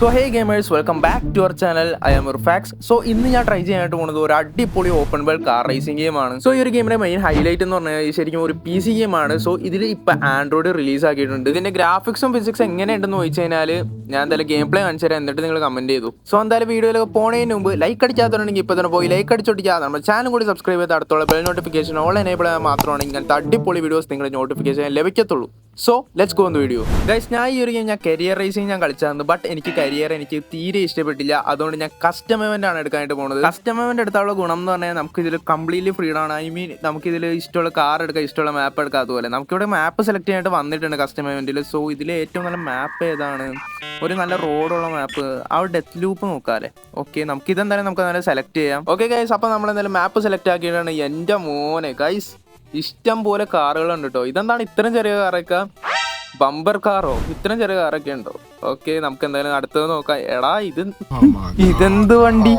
So hey gamers, welcome back to our channel. I am Urfax. So ഇന്ന് ഞാൻ try ചെയ്യാനായിട്ട് പോകുന്നത് ഒരു അടിപൊളി open world car racing game ആണ്. സോ ഈ ഒരു ഗെയിമിന്റെ മെയിൻ ഹൈലൈറ്റ് എന്ന് പറഞ്ഞാൽ ശരിക്കും ഒരു PC ഗെയിം ആണ്. സോ ഇതിൽ ഇപ്പൊ ആൻഡ്രോയിഡ് റിലീസ് ആക്കിയിട്ടുണ്ട്. ഇതിന്റെ ഗ്രാഫിക്സും ഫിസിക്സും എങ്ങനെയുണ്ടെന്ന് ചോദിച്ചു കഴിഞ്ഞാൽ ഞാൻ എന്തായാലും ഗെയിം പ്ലേ കാണിച്ചു തരാം, എന്നിട്ട് നിങ്ങൾ കമന്റ് ചെയ്തു. സോ എന്തായാലും വീഡിയോയിലൊക്കെ പോണതിന് മുമ്പ് ലൈക്ക് അടിക്കാത്തതുണ്ടെങ്കിൽ ഇപ്പൊ തന്നെ പോയി ലൈക്ക് അടിച്ചോട്ടിക്കുക. നമ്മുടെ ചാനൽ കൂടി സബ്സ്ക്രൈബ് ചെയ്ത് അടുത്തുള്ള ബെൽ നോട്ടിഫിക്കേഷൻ ഓൾ എനേബിൾ ചെയ്യാൻ മാത്രമാണ് ഇങ്ങനത്തെ അടിപൊളി വീഡിയോസ് നിങ്ങളുടെ നോട്ടിഫിക്കേഷൻ ലഭിക്കത്തുള്ളൂ. So let's go in the video. Guys, ഞാൻ ഈ ഒരു ഗെയിം ഞാൻ കരിയർ റേസിംഗ് ഞാൻ കളിച്ചായിരുന്നു, ബട്ട് എനിക്ക് തീരെ ഇഷ്ടപ്പെട്ടില്ല. അതുകൊണ്ട് ഞാൻ കസ്റ്റം ഇവന്റ് ആണ് എടുക്കാനായിട്ട് പോകുന്നത്. കസ്റ്റം ഇവന്റ് എടുത്താലുള്ള ഗുണം എന്ന് പറഞ്ഞാൽ നമുക്ക് ഇതിൽ കംപ്ലീറ്റ്ലി ഫ്രീഡം ആണ്. ഐ മീൻ നമുക്ക് ഇതിൽ ഇഷ്ടമുള്ള കാർ എടുക്കാം, ഇഷ്ടമുള്ള മാപ്പ് എടുക്കാം. അതുപോലെ നമുക്കിവിടെ മാപ്പ് സെലക്ട് ചെയ്യാനായിട്ട് വന്നിട്ടുണ്ട് കസ്റ്റം ഇവന്റിൽ. സോ ഇതിൽ ഏറ്റവും നല്ല മാപ്പ് ഏതാണ്? ഒരു നല്ല റോഡുള്ള മാപ്പ്, ആ ഒരു ഡെത്ത് ലൂപ്പ് നോക്കാല്ലേ. ഓക്കെ, നമുക്ക് ഇതെന്തായാലും നമുക്ക് നല്ല സെലക്ട് ചെയ്യാം. ഓക്കെ ഗൈസ്, അപ്പോൾ നമ്മൾ എന്തായാലും മാപ്പ് സെലക്ട് ആക്കിയിട്ടാണ്. എൻ്റെ മോനെ ഗൈസ്, ഇഷ്ടം പോലെ കാറുകളുണ്ട് കേട്ടോ. ഇതെന്താണ് ഇത്രയും ചെറിയ കാറൊക്കെ? ബമ്പർ കാറോ? ഇത്രയും ചെറിയ കാറൊക്കെ ഉണ്ടോ? ഓക്കെ, നമുക്ക് എന്തായാലും അടുത്തത് നോക്കാം. എടാ ഇതെന്ത് വണ്ടി?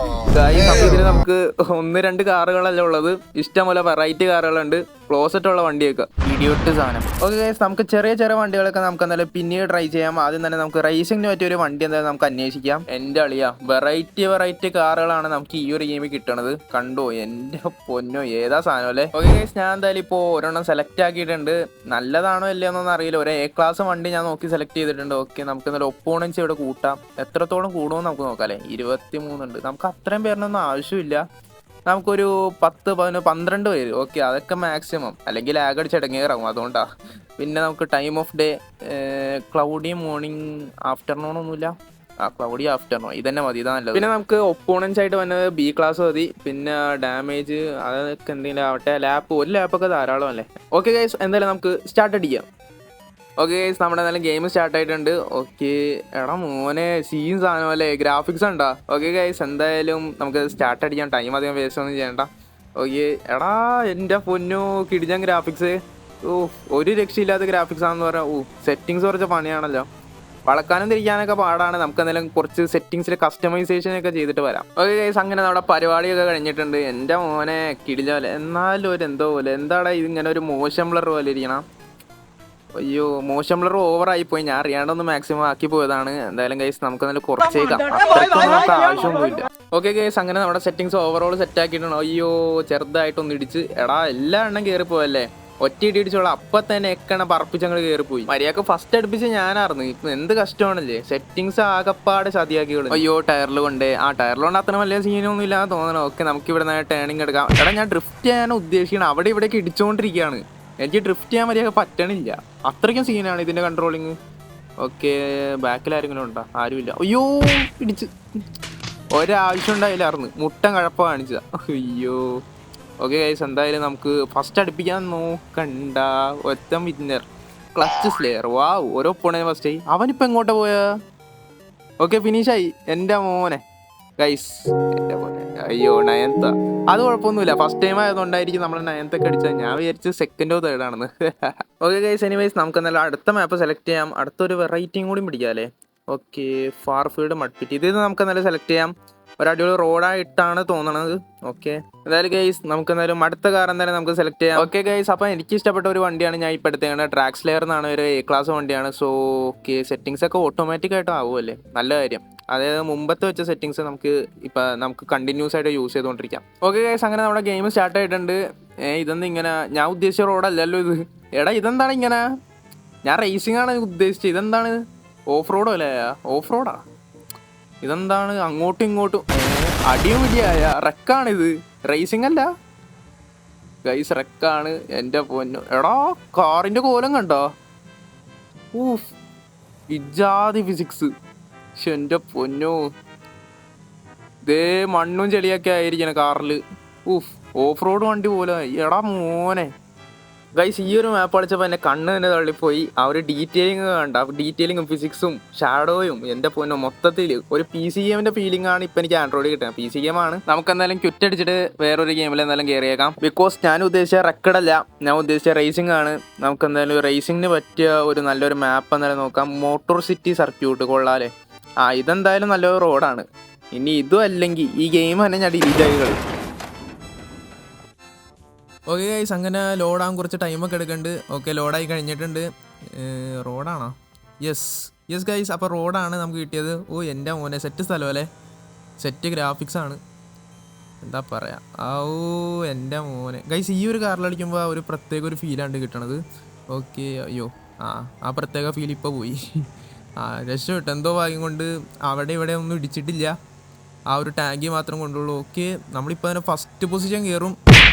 ഇതിൽ നമുക്ക് 1-2 കാറുകളല്ല ഉള്ളത്, ഇഷ്ടം പോലെ വെറൈറ്റി കാറുകളുണ്ട്, ക്ലോസറ്റ് ഉള്ള വണ്ടിയൊക്കെ ഇടിയൊട്ട് സാധനം. ഓക്കെ ഗൈസ്, നമുക്ക് ചെറിയ ചെറിയ വണ്ടികളൊക്കെ നമുക്ക് എന്തായാലും പിന്നീട് ട്രൈ ചെയ്യാം. ആദ്യം തന്നെ നമുക്ക് റേസിംഗിന് പറ്റിയ ഒരു വണ്ടി എന്തായാലും നമുക്ക് അന്വേഷിക്കാം. എൻ്റെ അളിയാ, വെറൈറ്റി കാറുകളാണ് നമുക്ക് ഈ ഒരു ഗെയിമിൽ കിട്ടണത്. കണ്ടോ എൻ്റെ പൊന്നോ, ഏതാ സാധനം അല്ലേ. ഓക്കെ ഗൈസ്, ഞാൻ എന്തായാലും ഇപ്പോൾ ഒരെണ്ണം സെലക്ട് ആക്കിയിട്ടുണ്ട്. നല്ലതാണോ ഇല്ലയോന്നൊന്നും അറിയില്ല. ഒരു A ക്ലാസ് വണ്ടി ഞാൻ നോക്കി സെലക്ട് ചെയ്തിട്ടുണ്ട്. ഓക്കെ, നമുക്ക് എന്തായാലും ഒപ്പോണൻസ് ഇവിടെ കൂട്ടാം. എത്രത്തോളം കൂടുമെന്ന് നമുക്ക് നോക്കാം അല്ലേ. 23 ഉണ്ട്. നമുക്ക് അത്രയും പേരിനൊന്നും ആവശ്യമില്ല. നമുക്കൊരു 10, 11, 12 പേര്. ഓക്കെ, അതൊക്കെ മാക്സിമം, അല്ലെങ്കിൽ ലാഗ് അടിച്ച് ഇടങ്ങേറാകും, അതുകൊണ്ടാ. പിന്നെ നമുക്ക് time off day cloudy morning, afternoon ഒന്നുമില്ല. ക്ലൗഡി ആഫ്റ്റർനൂൺ ഇതന്നെ മതി, ഇതാ നല്ലത്. പിന്നെ നമുക്ക് ഒപ്പോണൻസ് ആയിട്ട് വന്നത് B ക്ലാസ് മതി. പിന്നെ ഡാമേജ് അതൊക്കെ എന്തെങ്കിലും ആവട്ടെ. ഒരു ലാപ്പൊക്കെ ധാരാളം അല്ലേ. ഓക്കെ ഗൈസ്, എന്തായാലും നമുക്ക് സ്റ്റാർട്ട് അടിക്കാം. ഓക്കെ ഗൈസ്, നമ്മുടെ എന്തായാലും ഗെയിം സ്റ്റാർട്ട് ആയിട്ടുണ്ട്. ഓക്കെ, എടാ മോനെ സീൻ സാധനം അല്ലേ, ഗ്രാഫിക്സ് ഉണ്ടോ? ഓക്കെ ഗൈസ്, എന്തായാലും നമുക്ക് സ്റ്റാർട്ട് അടിക്കാം. ടൈം അധികം വേസ്റ്റ് ഒന്നും ചെയ്യണ്ട. ഓക്കെ, എടാ എൻ്റെ പൊന്നോ, കിടിഞ്ഞ ഗ്രാഫിക്സ്. ഒരു രക്ഷയില്ലാത്ത ഗ്രാഫിക്സ് ആണെന്ന് പറയാം. സെറ്റിങ്സ് കുറച്ച് പണിയാണല്ലോ, വളക്കാനും തിരിക്കാനൊക്കെ പാടാണ്. നമുക്ക് എന്തായാലും കുറച്ച് സെറ്റിങ്സിൽ കസ്റ്റമൈസേഷൻ ഒക്കെ ചെയ്തിട്ട് വരാം. ഓക്കെ ഗൈസ്, അങ്ങനെ നമ്മുടെ പരിപാടിയൊക്കെ കഴിഞ്ഞിട്ടുണ്ട്. എൻ്റെ മോനെ കിടിഞ്ഞ പോലെ, എന്നാലും ഒരു എന്തോ പോലെ. എന്താടാ ഇതിങ്ങനെ ഒരു മോശം ബ്ലർ പോലെ ഇരിക്കണം? അയ്യോ, മോശം ബ്ലർ ഓവറായി പോയി. ഞാൻ അറിയാണ്ടൊന്ന് മാക്സിമം ആക്കി പോയതാണ്. എന്തായാലും ഗൈസ്, നമുക്ക് നല്ല കുറച്ചേക്കാം, നമുക്ക് ആവശ്യമൊന്നുമില്ല. ഓക്കെ ഗൈസ്, അങ്ങനെ നമ്മുടെ സെറ്റിങ്സ് ഓവറോൾ സെറ്റ് ആക്കിയിട്ടുണ്ട്. അയ്യോ, ചെറുതായിട്ടൊന്ന് ഇടിച്ച്. എടാ എല്ലാ എണ്ണം കയറിപ്പോയല്ലേ, ഒറ്റ ഇടിച്ചോളാം. അപ്പം തന്നെ എക്കണ പറപ്പിച്ചങ്ങൾ കയറിപ്പോയി. മര്യാദക്ക് ഫസ്റ്റ് അടുപ്പിച്ച് ഞാനായിരുന്നു. ഇപ്പം എന്ത് കഷ്ടമാണല്ലേ, സെറ്റിങ്സ് ആകപ്പാട് ചതിയാക്കിയോളൂ. അയ്യോ, ടയറിൽ കൊണ്ട് ടയറിലുകൊണ്ട് അത്ര വലിയ സീനൊന്നും ഇല്ലാന്ന് തോന്നണം. ഓക്കെ, നമുക്ക് ഇവിടെ നിന്ന് ടേണിങ് എടുക്കാം. എടാ, ഞാൻ ഡ്രിഫ്റ്റ് ചെയ്യാനാണ് ഉദ്ദേശിക്കുന്നത്. അവിടെ ഇവിടേക്ക് ഇടിച്ചുകൊണ്ടിരിക്കുകയാണ്. എനിക്ക് ഡ്രിഫ്റ്റ് ചെയ്യാൻ മര്യാദ പറ്റണില്ല, അത്രയ്ക്കും സീനാണ് ഇതിൻ്റെ കൺട്രോളിങ്. ഓക്കെ, ബാക്കിൽ ആരെങ്കിലും ഉണ്ടോ? ആരുമില്ല. അയ്യോ, ഇടിച്ച്. ഒരാവശ്യം ഉണ്ടായില്ലായിരുന്നു, മുട്ടൻ കഴപ്പ കാണിച്ചതാ. അയ്യോ. ഓക്കെ ഗൈസ്, എന്തായാലും നമുക്ക് ഫസ്റ്റ് അടുപ്പിക്കാൻ നോക്കണ്ട. ഒറ്റ വിന്നർ, ക്ലച്ച് സ്ലെയർ. വാവ്, ഓരോ പോണേ ഫസ്റ്റ് ആയി. അവനിപ്പോൾ എങ്ങോട്ടാ പോയാ? ഓക്കെ, ഫിനിഷായി. എൻ്റെ മോനെ ഗൈസ്, എൻ്റെ മോനെ. അയ്യോ, 9th. അത് കുഴപ്പമൊന്നുമില്ല, ഫസ്റ്റ് ടൈം ആയതുകൊണ്ടായിരിക്കും നമ്മൾ 9th ഒക്കെ അടിച്ചത്. ഞാൻ വിചാരിച്ച് 2nd or 3rd ആണെന്ന്. ഓക്കെ ഗൈസ്, എനിവേസ് നമുക്ക് എന്തായാലും അടുത്ത മാപ്പ് സെലക്ട് ചെയ്യാം. അടുത്തൊരു വെറൈറ്റിയും കൂടി പിടിക്കാമല്ലേ. ഓക്കെ, ഫാർഫീൽഡ് മഡ്പിറ്റ്. ഇത് നമുക്ക് എന്തായാലും സെലക്ട് ചെയ്യാം. ഒരു അടിപൊളി റോഡായിട്ടാണ് തോന്നണത്. ഓക്കെ, എന്തായാലും ഗൈസ്, നമുക്ക് എന്തായാലും അടുത്ത കാർ എന്തായാലും നമുക്ക് സെലക്ട് ചെയ്യാം. ഓക്കെ ഗൈസ്, അപ്പോൾ എനിക്ക് ഇഷ്ടപ്പെട്ട ഒരു വണ്ടിയാണ് ഞാൻ ഇപ്പോൾ എടുത്തേക്കുന്നത്. ട്രാക്ക് സ്ലെയർ എന്നാണ്, ഒരു A ക്ലാസ് വണ്ടിയാണ്. സോ ഓക്കെ, സെറ്റിങ്സ് ഒക്കെ ഓട്ടോമാറ്റിക് ആയിട്ട് ആവുമല്ലേ, നല്ല കാര്യം. അതായത് മുമ്പത്തെ വെച്ച സെറ്റിങ്സ് നമുക്ക് കണ്ടിന്യൂസ് ആയിട്ട് യൂസ് ചെയ്തുകൊണ്ടിരിക്കാം. ഓക്കെ ഗൈസ്, അങ്ങനെ നമ്മുടെ ഗെയിം സ്റ്റാർട്ട് ആയിട്ടുണ്ട്. ഇതെന്താ ഇങ്ങനെ? ഞാൻ ഉദ്ദേശിച്ച റോഡല്ലല്ലോ ഇത്. എടാ, ഇതെന്താണ് ഇങ്ങനെ? ഞാൻ റേസിംഗ് ആണ് ഉദ്ദേശിച്ചത്. ഇതെന്താണ്? ഓഫ് റോഡോ അല്ലേ? ഓഫ് റോഡാ. ഇതെന്താണ് അങ്ങോട്ടും ഇങ്ങോട്ടും അടിയും ഇടിയായ റെക്കാണിത്? റേസിംഗ് അല്ല ഗൈസ്, റെക്കാണ്. എൻ്റെ പൊന്നു, എടാ കാറിൻ്റെ കോലം കണ്ടോ? ഇജാതി ഫിസിക്സ്. എൻ്റെ പൊന്നു, ഇതേ മണ്ണും ചെളിയൊക്കെ ആയിരിക്കണം കാറിൽ. ഓഫ് റോഡ് വണ്ടി പോലെ. എടാ മോനെ ഗൈസ്, ഈ ഒരു മാപ്പ് കളിച്ചപ്പോൾ എന്നെ കണ്ണ് തന്നെ തള്ളിപ്പോയി. ആ ഒരു ഡീറ്റെയിലിംഗ് കണ്ട, ഡീറ്റെയിലിങ്ങും ഫിസിക്സും ഷാഡോയും. എൻ്റെ പൊന്നോ, മൊത്തത്തിൽ ഒരു PC ഗെയിമിൻ്റെ ഫീലിംഗ് ആണ് ഇപ്പം എനിക്ക് ആൻഡ്രോയിഡ് കിട്ടുന്നത്. PC ഗെയിമാണ്. നമുക്ക് എന്തായാലും ക്വിറ്റ് അടിച്ചിട്ട് വേറൊരു ഗെയിമിൽ എന്തായാലും കയറിയേക്കാം. ബിക്കോസ് ഞാൻ ഉദ്ദേശിച്ച റെക്കഡല്ല, ഞാൻ ഉദ്ദേശിച്ച റേസിംഗ് ആണ്. നമുക്ക് എന്തായാലും റേസിംഗിന് പറ്റിയ ഒരു നല്ലൊരു മാപ്പ് എന്തായാലും നോക്കാം. മോട്ടോർ സിറ്റി സർക്യൂട്ട് കൊള്ളാലേ. ഇതെന്തായാലും നല്ലൊരു റോഡാണ്. ഇനി ഇതും അല്ലെങ്കിൽ ഈ ഗെയിം തന്നെ ഞാൻ ഡിലീറ്റ് ആയി കളി. ഓക്കെ ഗൈസ്, അങ്ങനെ ലോഡാകാൻ കുറച്ച് ടൈമൊക്കെ എടുക്കുന്നുണ്ട്. ഓക്കെ, ലോഡായി കഴിഞ്ഞിട്ടുണ്ട്. റോഡാണോ? യെസ്, യെസ് ഗൈസ്, അപ്പോൾ റോഡാണ് നമുക്ക് കിട്ടിയത്. ഓ എൻ്റെ മോനെ, സെറ്റ് സ്ഥലം അല്ലേ, സെറ്റ് ഗ്രാഫിക്സ് ആണ്, എന്താ പറയുക. ഓ എൻ്റെ മോനെ ഗൈസ്, ഈ ഒരു കാറിലടിക്കുമ്പോൾ ഒരു പ്രത്യേക ഒരു ഫീലാണ് കിട്ടണത്. ഓക്കെ, അയ്യോ ആ പ്രത്യേക ഫീൽ ഇപ്പോൾ പോയി. രക്ഷപ്പെട്ടു, എന്തോ ഭാഗ്യം കൊണ്ട് അവിടെ ഇവിടെ ഒന്നും ഇടിച്ചിട്ടില്ല, ആ ഒരു ടാങ്കി മാത്രം കൊണ്ടുള്ളൂ. ഓക്കെ, നമ്മളിപ്പോൾ തന്നെ ഫസ്റ്റ് പൊസിഷൻ കയറും.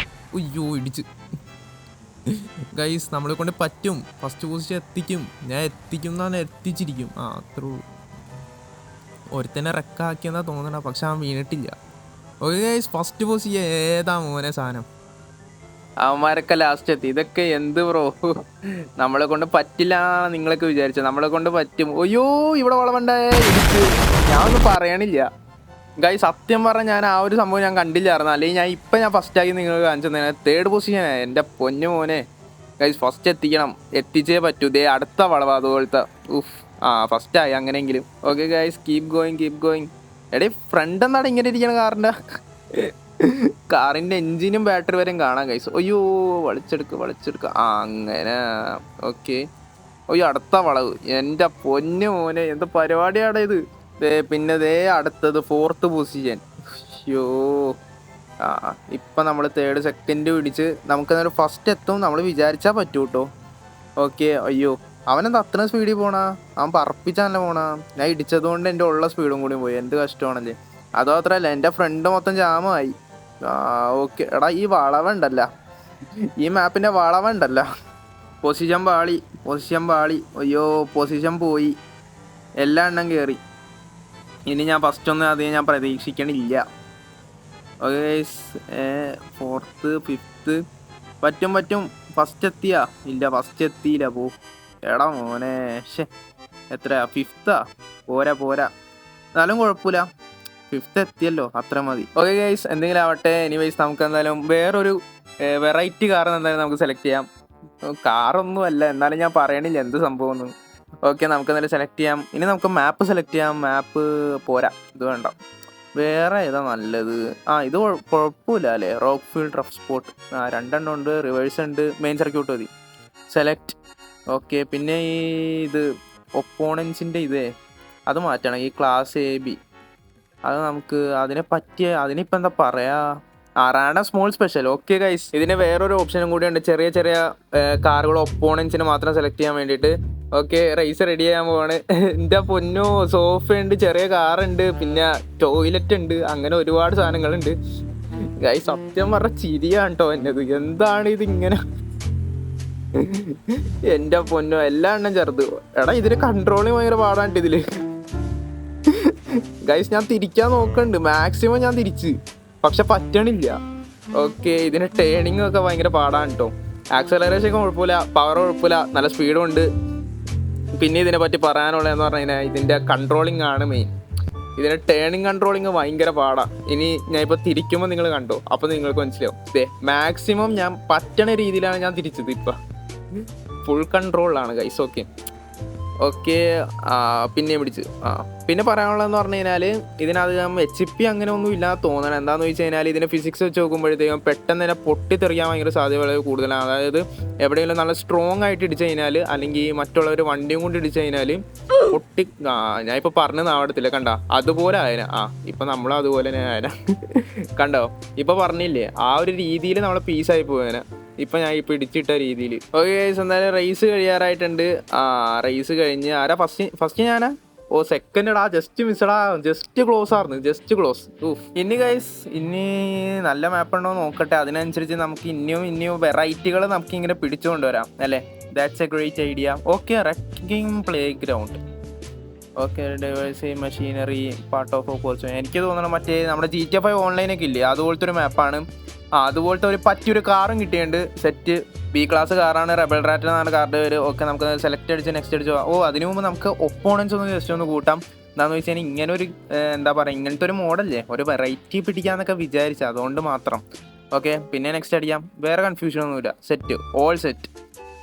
അയ്യോ ഇടിച്ച്. ഗൈസ് നമ്മളെ കൊണ്ട് പറ്റും, ഫസ്റ്റ് പൊസിഷൻ എത്തിക്കും, ഞാൻ എത്തിക്കും എന്നാണ്, എത്തിച്ചിരിക്കും. അത്രേ ഉള്ളൂ. ഒരുത്തന്നെ റെക്കാക്കിയെന്നാ തോന്നണ, പക്ഷെ അവൻ വീണിട്ടില്ല. ഓക്കെ ഗൈസ്, ഫസ്റ്റ് പൊസിഷൻ ഏതാ മോനെ സാധനം. അവന്മാരൊക്കെ ലാസ്റ്റ് എത്തി. ഇതൊക്കെ എന്ത് ബ്രോ, നമ്മളെ കൊണ്ട് പറ്റില്ല നിങ്ങളൊക്കെ വിചാരിച്ചത്, നമ്മളെ കൊണ്ട് പറ്റും. അയ്യോ ഇവിടെ വളവണ്ടായേ, ഞാൻ ഒന്നും പറയണില്ല ഗൈസ്. സത്യം പറഞ്ഞാൽ ഞാൻ ആ ഒരു സംഭവം ഞാൻ കണ്ടില്ലായിരുന്നു, അല്ലെങ്കിൽ ഞാൻ ഫസ്റ്റാക്കി നിങ്ങൾ കാണിച്ചു തന്നെ. തേർഡ് പൊസിഷനാണ് എൻ്റെ പൊന്നു മോനെ. ഗൈസ് ഫസ്റ്റ് എത്തിക്കണം, എത്തിച്ചേ പറ്റൂ. ദേ അടുത്ത വളവ് അതുപോലത്തെ. ഫസ്റ്റായി അങ്ങനെയെങ്കിലും. Okay guys, keep going. എടേ ഫ്രണ്ട് എന്താണ് ഇങ്ങനെ ഇരിക്കണം കാറിൻ്റെ എൻജിനും ബാറ്ററി വരെയും കാണാം ഗൈസ്. അയ്യോ വളച്ചെടുക്കുക അങ്ങനെ. ഓക്കെ, അയ്യോ അടുത്ത വളവ്, എൻ്റെ പൊന്നു മോനെ എന്ത് പരിപാടിയാണ് ഇത്. പിന്നെ അടുത്തത് ഫോർത്ത് പൊസിഷൻ. അയ്യോ ഇപ്പം നമ്മൾ തേർഡ് സെക്കൻഡ് പിടിച്ച് നമുക്കെന്നൊരു ഫസ്റ്റ് എത്തും, നമ്മൾ വിചാരിച്ചാൽ പറ്റൂ കേട്ടോ. ഓക്കെ, അയ്യോ അവനെന്താ അത്ര സ്പീഡിൽ പോണാ, അവൻ പറപ്പിച്ചാണല്ലോ പോണാ. ഞാൻ ഇടിച്ചത് കൊണ്ട് എൻ്റെ ഉള്ള സ്പീഡും കൂടി പോയി, എന്ത് കഷ്ടമാണല്ലേ. അതോ അത്രയല്ല, എൻ്റെ ഫ്രണ്ട് മൊത്തം ജാമായി. ഓക്കെ എടാ, ഈ വളവുണ്ടല്ല, ഈ മാപ്പിൻ്റെ വളവുണ്ടല്ല, പൊസിഷൻ പാളി. അയ്യോ പൊസിഷൻ പോയി, എല്ലാ എണ്ണം കയറി. ഇനി ഞാൻ ഫസ്റ്റൊന്നും അധികം ഞാൻ പ്രതീക്ഷിക്കണില്ല. ഓക്കെ, ഫോർത്ത് ഫിഫ്ത്ത് പറ്റും. ഫസ്റ്റ് എത്തിയാ ഇല്ല, ഫസ്റ്റ് എത്തിയില്ല. എടാ മോനെ, എത്രയാ, ഫിഫ്ത്താ? പോരാ എന്നാലും കുഴപ്പമില്ല, ഫിഫ്ത്ത് എത്തിയല്ലോ, അത്ര മതി. ഓക്കെ ഗൈസ്, എന്തെങ്കിലും ആവട്ടെ. എനിവേസ് നമുക്ക് എന്തായാലും വേറൊരു വെറൈറ്റി കാർ എന്തായാലും നമുക്ക് സെലക്ട് ചെയ്യാം. കാറൊന്നും അല്ല, എന്നാലും ഞാൻ പറയണില്ല എന്ത് സംഭവം ഒന്നും. ഓക്കെ, നമുക്ക് എന്തായാലും സെലക്ട് ചെയ്യാം. ഇനി നമുക്ക് മാപ്പ് സെലക്ട് ചെയ്യാം. മാപ്പ് പോരാ, ഇത് വേണ്ട. വേറെ ഏതാ നല്ലത്? ഇത് കുഴപ്പമില്ല അല്ലേ, റോക്ക് ഫീൽഡ് റഫ് സ്പോട്ട്. രണ്ടെണ്ണം ഉണ്ട്, റിവേഴ്സ് ഉണ്ട്, മെയിൻ സർക്യൂട്ട് മതി. സെലക്ട്. ഓക്കെ, പിന്നെ ഇത് ഒപ്പോണൻസിൻ്റെ അത് മാറ്റണം, ഈ ക്ലാസ് AB. അത് നമുക്ക് അതിനിപ്പോൾ എന്താ പറയുക, random small special. Okay guys, ഇതിന് വേറൊരു ഓപ്ഷനും കൂടി ഉണ്ട്, ചെറിയ കാറുകൾ ഒപ്പോണൻസിന് മാത്രം സെലക്ട് ചെയ്യാൻ വേണ്ടിയിട്ട്. ഓക്കെ, റേസ് റെഡി ചെയ്യാൻ പോവാണ്. എൻ്റെ പൊന്നോ, സോഫ ഉണ്ട്, ചെറിയ കാറുണ്ട്, പിന്നെ ടോയ്ലറ്റ് ഉണ്ട്, അങ്ങനെ ഒരുപാട് സാധനങ്ങളുണ്ട് ഗൈസ്. സത്യം പറഞ്ഞ ചിരിയാണ് കേട്ടോ എന്നത്. എന്താണ് ഇതിങ്ങനെ, എൻ്റെ പൊന്നോ, എല്ലാ എണ്ണം ചെറുത്. എടാ ഇതിന് കൺട്രോളിങ് ഭയങ്കര പാടാണ്ട് ഇതില് ഗൈസ്. ഞാൻ തിരിക്കാൻ നോക്കുന്നുണ്ട്, മാക്സിമം ഞാൻ തിരിച്ച്, പക്ഷെ പറ്റണില്ല. ഓക്കെ, ഇതിന് ടേണിംഗ് ഒക്കെ ഭയങ്കര പാടാണ് കേട്ടോ. ആക്സലറേഷൻ കുഴപ്പമില്ല, പവർ കുഴപ്പമില്ല, നല്ല സ്പീഡും ഉണ്ട്. പിന്നെ ഇതിനെ പറ്റി പറയാനുള്ളതെന്ന് പറഞ്ഞു കഴിഞ്ഞാൽ ഇതിൻ്റെ കൺട്രോളിങ് ആണ് മെയിൻ. ഇതിന് ടേണിങ് കൺട്രോളിങ് ഭയങ്കര പാടാണ്. ഇനി ഞാൻ ഇപ്പോൾ തിരിക്കുമ്പോൾ നിങ്ങൾ കണ്ടോ, അപ്പോൾ നിങ്ങൾക്ക് മനസ്സിലാവും. മാക്സിമം ഞാൻ പറ്റണ രീതിയിലാണ് ഞാൻ തിരിച്ചത്. ഇപ്പം ഫുൾ കൺട്രോളിലാണ് ഗൈസ്. ഓക്കെ, പിന്നെ പിടിച്ച്. പിന്നെ പറയാനുള്ളതെന്ന് പറഞ്ഞു കഴിഞ്ഞാൽ ഇതിനധികം HP അങ്ങനെ ഒന്നും ഇല്ലാതെ തോന്നണം. എന്താണെന്ന് വെച്ച് കഴിഞ്ഞാൽ ഇതിൻ്റെ ഫിസിക്സ് വെച്ച് നോക്കുമ്പോഴത്തേക്കും പെട്ടെന്ന് തന്നെ പൊട്ടിത്തെറിയാൻ ഭയങ്കര സാധ്യത വളരെ കൂടുതലാണ്. അതായത് എവിടെയെങ്കിലും നല്ല സ്ട്രോങ് ആയിട്ട് ഇടിച്ചു കഴിഞ്ഞാൽ, അല്ലെങ്കിൽ മറ്റുള്ളവർ വണ്ടിയും കൊണ്ട് ഇടിച്ചു കഴിഞ്ഞാൽ ഞാൻ ഇപ്പോൾ പറഞ്ഞത് ആവടത്തില്ല, കണ്ടോ അതുപോലെ ആയന. ഇപ്പം നമ്മളും അതുപോലെ തന്നെ ആയന കണ്ടോ, ഇപ്പം പറഞ്ഞില്ലേ, ആ ഒരു രീതിയിൽ നമ്മളെ പീസായി പോയന. ഇപ്പം ഞാൻ ഇപ്പോൾ ഇടിച്ചിട്ട രീതിയിൽ. ഓക്കെ ഗൈസ്, എന്തായാലും റേസ് കഴിയാറായിട്ടുണ്ട്. റേസ് കഴിഞ്ഞ് ആരാ ഫസ്റ്റ് ഞാനാ? സെക്കൻഡ് ജസ്റ്റ് മിസ്സടാ, ജസ്റ്റ് ക്ലോസ് ആയിരുന്നു, ജസ്റ്റ് ക്ലോസ്. ഇനി ഗൈസ്, ഇനി നല്ല മാപ്പ് ഉണ്ടോ നോക്കട്ടെ, അതിനനുസരിച്ച് നമുക്ക് ഇനിയും വെറൈറ്റികൾ നമുക്ക് ഇങ്ങനെ പിടിച്ചുകൊണ്ടുവരാം അല്ലേ. That's a great idea. Okay, wrecking playground. Okay, diverse machinery part of course. എനിക്ക് തോന്നണം മറ്റേ നമ്മുടെ GTA 5 ഓൺലൈനൊക്കെ ഇല്ലേ, അതുപോലത്തെ ഒരു മാപ്പാണ്. അതുപോലത്തെ പറ്റിയൊരു കാറും കിട്ടിയിട്ടുണ്ട്. സെറ്റ് B ക്ലാസ് കാറാണ്, റെബൽ റാറ്റ് എന്നാണ് കാറിൻ്റെ പേര്. ഓക്കെ, നമുക്ക് സെലക്ട് അടിച്ച് നെക്സ്റ്റ് അടിച്ച് അതിനു മുമ്പ് നമുക്ക് ഒപ്പോണൻസ് ഒന്ന് ജസ്റ്റ് ഒന്ന് കൂട്ടാം. എന്താണെന്ന് വെച്ച് കഴിഞ്ഞാൽ ഇങ്ങനെ ഒരു എന്താ പറയുക, ഇങ്ങനത്തെ ഒരു മോഡല്ലേ, ഒരു വെറൈറ്റി പിടിക്കാന്നൊക്കെ വിചാരിച്ചു, അതുകൊണ്ട് മാത്രം. ഓക്കെ, പിന്നെ നെക്സ്റ്റ് അടിക്കാം, വേറെ കൺഫ്യൂഷൻ ഒന്നുമില്ല. Set, all set.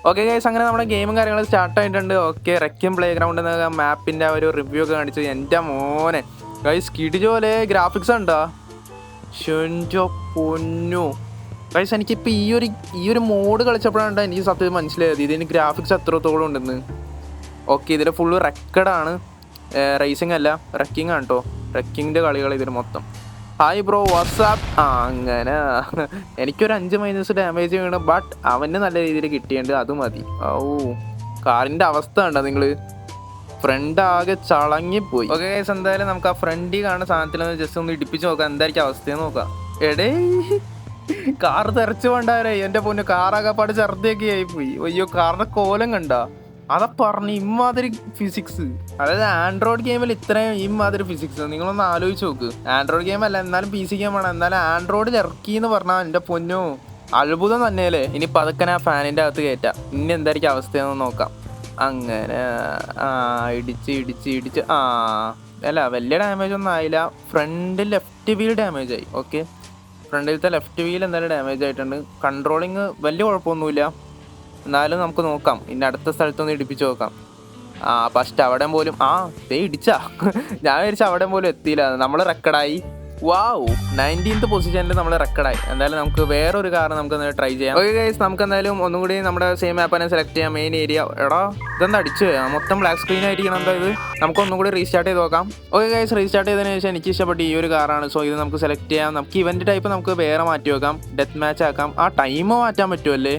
Okay guys, അങ്ങനെ നമ്മുടെ ഗെയിമും കാര്യങ്ങളും സ്റ്റാർട്ട് ആയിട്ടുണ്ട്. ഓക്കെ, റെക്കിം പ്ലേ ഗ്രൗണ്ട് എന്ന മാപ്പിൻ്റെ ഒരു റിവ്യൂ ഒക്കെ കാണിച്ചത്. എൻ്റെ മോനെ ഗൈസ്, കിടിജോലെ ഗ്രാഫിക്സ് ഉണ്ടോ, ശോ പൊന്നു ഗൈസ്. എനിക്കിപ്പോൾ ഈ ഒരു മോഡ് കളിച്ചപ്പോഴാണ് എനിക്ക് സത്യം മനസ്സിലായത് ഇതിന് ഗ്രാഫിക്സ് എത്രത്തോളം ഉണ്ടെന്ന്. ഓക്കെ ഇതിൽ ഫുള്ള് റെക്കഡാണ്, റേസിംഗ് അല്ല റെക്കിംഗ് ആണ് കേട്ടോ. റെക്കിങ്ങിൻ്റെ കളികൾ ഇതിൽ മൊത്തം. Hi bro WhatsApp. അങ്ങനെ എനിക്കൊരു 5 ഡാമേജ് വീണ്, ബട്ട് അവന് നല്ല രീതിയിൽ കിട്ടിയിട്ടുണ്ട്, അത് മതി. കാറിൻ്റെ അവസ്ഥ കണ്ടോ നിങ്ങൾ, ഫ്രണ്ട് ആകെ ചളങ്ങിപ്പോയി. ഓക്കെ ഗൈസ്, എന്തായാലും നമുക്ക് ആ ഫ്രണ്ടിൽ കാണുന്ന സാധനത്തിലൊന്ന് ജസ്റ്റ് ഒന്ന് ഇടിപ്പിച്ച് നോക്കാം എന്തായിരിക്കും അവസ്ഥയെന്ന് നോക്കാം. എടേ കാർ തെറച്ചു കൊണ്ടാരേ എൻ്റെ പൊന്നു, കാറാകെ പാട് ഛർദിയൊക്കെ ആയിപ്പോയി. അയ്യോ കാറിൻ്റെ കോലം കണ്ട, അതാ പറഞ്ഞു ഇമ്മാതിരി ഫിസിക്സ്. അതായത് ആൻഡ്രോയിഡ് ഗെയിമിൽ ഇത്രയും ഇമ്മാതിരി ഫിസിക്സ് നിങ്ങളൊന്ന് ആലോചിച്ച് നോക്ക്. ആൻഡ്രോയിഡ് ഗെയിം അല്ല, എന്നാലും PC ഗെയിമാണ്, എന്നാലും ആൻഡ്രോയിഡിൽ ഇറക്കി എന്ന് പറഞ്ഞാൽ എൻ്റെ പൊന്നു അത്ഭുതം തന്നെയല്ലേ. ഇനി പതുക്കനെ ആ ഫാനിൻ്റെ അകത്ത് കയറ്റാം, ഇനി എന്തായിരിക്കും അവസ്ഥയെന്ന് നോക്കാം. അങ്ങനെ ഇടിച്ച് അല്ല വലിയ ഡാമേജ് ഒന്നും ആയില്ല. ഫ്രണ്ട് ലെഫ്റ്റ് വീൽ ഡാമേജ് ആയി. ഓക്കെ, ഫ്രണ്ടിലത്തെ ലെഫ്റ്റ് വീൽ എന്തായാലും ഡാമേജ് ആയിട്ടുണ്ട്. കൺട്രോളിങ് വലിയ കുഴപ്പമൊന്നുമില്ല, എന്നാലും നമുക്ക് നോക്കാം. ഇനി അടുത്ത സ്ഥലത്തൊന്ന് ഇടിപ്പിച്ച് നോക്കാം. ഫസ്റ്റ് അവിടെ പോലും ഇടിച്ചാ ഞാൻ വിചാരിച്ച അവിടെ പോലും എത്തിയില്ല. നമ്മൾ റെക്കഡായി. 19th പൊസിഷനിൽ നമ്മൾ റെക്കഡായി. എന്തായാലും നമുക്ക് വേറൊരു കാർ നമുക്ക് ട്രൈ ചെയ്യാം. ഓക്കെ ഗൈസ്, നമുക്ക് എന്തായാലും ഒന്നും കൂടി നമ്മുടെ സെയിം ആപ്പിനെ സെലക്ട് ചെയ്യാം. Main area. എടാ ഇതെന്താ അടിച്ചു മൊത്തം ബ്ലാക്ക് സ്ക്രീൻ ആയിരിക്കണം. എന്താ ഇത്, നമുക്ക് ഒന്നും കൂടി റീസ്റ്റാർട്ട് ചെയ്ത് നോക്കാം. ഓക്കെ ഗൈസ്, റീസ്റ്റാർട്ട് ചെയ്തതിന് ശേഷം എനിക്ക് ഇഷ്ടപ്പെട്ട ഈ ഒരു കാറാണ്. സോ ഇത് നമുക്ക് സെലക്ട് ചെയ്യാം. നമുക്ക് ഇവന്റ് ടൈപ്പ് നമുക്ക് വേറെ മാറ്റി വെക്കാം, ഡെത്ത് മാച്ച് ആക്കാം. ടൈം മാറ്റാൻ പറ്റുമല്ലേ?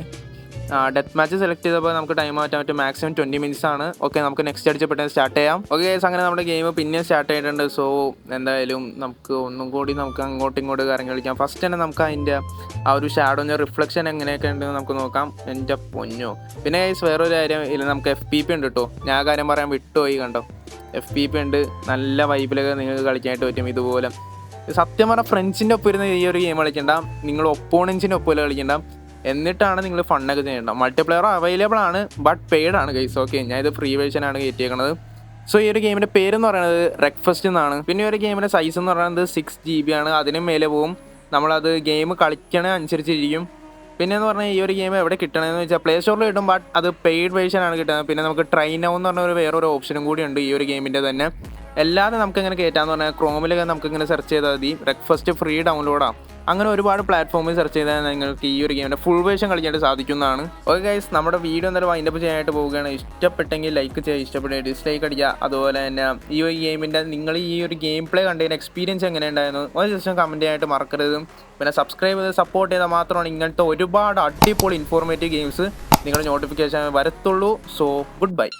ഡെത്ത് മാച്ച് സെലക്ട് ചെയ്തപ്പോൾ നമുക്ക് ടൈം മാറ്റാൻ പറ്റും. മാക്സിമം 20 minutes ആണ്. ഓക്കെ, നമുക്ക് നെക്സ്റ്റ് അടിച്ച് പെട്ടെന്ന് സ്റ്റാർട്ട് ചെയ്യാം. ഓക്കെ ഗൈസ്, അങ്ങനെ നമ്മുടെ ഗെയിം പിന്നെ സ്റ്റാർട്ട് ചെയ്തിട്ടുണ്ട്. സോ എന്തായാലും നമുക്ക് ഒന്നും കൂടി നമുക്ക് അങ്ങോട്ടും ഇങ്ങോട്ട് കറങ്ങി കളിക്കാം. ഫസ്റ്റ് തന്നെ നമുക്ക് അതിൻ്റെ ആ ഒരു ഷാഡോൻ്റെ റിഫ്ലക്ഷൻ എങ്ങനെയൊക്കെ ഉണ്ടെന്ന് നമുക്ക് നോക്കാം. എൻ്റെ പൊന്നോ. പിന്നെ ഗൈസ് വേറൊരു കാര്യം ഇല്ല, നമുക്ക് FPP ഉണ്ട് കേട്ടോ. ഞാൻ കാര്യം പറയാൻ വിട്ടുപോയി കണ്ടോ. FPP ഉണ്ട്, നല്ല വൈബിലൊക്കെ നിങ്ങൾക്ക് കളിക്കാനായിട്ട് പറ്റും. ഇതുപോലെ സത്യം പറഞ്ഞാൽ ഫ്രണ്ട്സിൻ്റെ ഒപ്പം ഇരുന്ന് ഈ ഒരു ഗെയിം കളിക്കണ്ട, നിങ്ങൾ ഒപ്പോണൻസിൻ്റെ ഒപ്പം കളിക്കണ്ട, എന്നിട്ടാണ് നിങ്ങൾ ഫണ്ണൊക്കെ ചെയ്യേണ്ടത്. മൾട്ടിപ്ലെയർ അവൈലബിൾ ആണ്, ബട്ട് പെയ്ഡ് ആണ് ഗൈസ്. ഓക്കെ, ഞാൻ ഇത് ഫ്രീ വേർഷൻ ആണ് കയറ്റിയേക്കുന്നത്. സോ ഈ ഒരു ഗെയിമിൻ്റെ പേരെന്ന് പറയുന്നത് റെക്ഫസ്റ്റ് എന്നാണ്. പിന്നെ ഒരു ഗെയിമിൻ്റെ സൈസ് എന്ന് പറയുന്നത് 6 GB ആണ്. അതിനും മേലെ പോവും. നമ്മളത് ഗെയിം കളിക്കണ അനുസരിച്ചിരിക്കും. പിന്നെ എന്ന് പറഞ്ഞാൽ ഈ ഒരു ഗെയിം എവിടെ കിട്ടണമെന്ന് വെച്ചാൽ പ്ലേ സ്റ്റോറിൽ കിട്ടും, ബട്ട് അത് പെയ്ഡ് വേർഷൻ ആണ് കിട്ടുന്നത്. പിന്നെ നമുക്ക് ട്രൈ നൗ എന്ന് പറഞ്ഞ വേറൊരു ഓപ്ഷനും കൂടി ഉണ്ട് ഈ ഒരു ഗെയിമിൻ്റെ തന്നെ. അല്ലാതെ നമുക്ക് ഇങ്ങനെ കയറ്റാന്ന് പറഞ്ഞാൽ ക്രോമിലൊക്കെ നമുക്ക് ഇങ്ങനെ സെർച്ച് ചെയ്താൽ മതി, റെക്ഫസ്റ്റ് ഫ്രീ ഡൗൺലോഡാണ്. അങ്ങനെ ഒരുപാട് പ്ലാറ്റ്ഫോമിൽ സെർച്ച് ചെയ്താൽ നിങ്ങൾക്ക് ഈ ഒരു ഗെയിമിൻ്റെ ഫുൾ വേർഷൻ കളിക്കാനായിട്ട് സാധിക്കുന്നതാണ്. ഓക്കെ ഗൈസ്, നമ്മുടെ വീഡിയോ എന്തായാലും വൈൻഡപ്പ് ചെയ്യാനായിട്ട് പോവുകയാണ്. ഇഷ്ടപ്പെട്ടെങ്കിൽ ലൈക്ക് ചെയ്യുക, ഇഷ്ടപ്പെട്ടെങ്കിൽ ഡിസ്ലൈക്ക് അടിക്കുക. അതുപോലെ തന്നെ ഈ ഒരു ഗെയിമിൻ്റെ നിങ്ങൾ ഈ ഒരു ഗെയിം പ്ലേ കണ്ടതിന് എക്സ്പീരിയൻസ് എങ്ങനെയുണ്ടായിരുന്നു ഒരു ദിവസം കമൻറ്റ് ചെയ്യാനായിട്ട് മറക്കരുത്. പിന്നെ സബ്സ്ക്രൈബ് ചെയ്ത് സപ്പോർട്ട് ചെയ്താൽ മാത്രമാണ് ഇങ്ങനത്തെ ഒരുപാട് അടിപൊളി ഇൻഫോർമേറ്റീവ് ഗെയിംസ് നിങ്ങളുടെ നോട്ടിഫിക്കേഷൻ വരത്തുള്ളൂ. So good bye.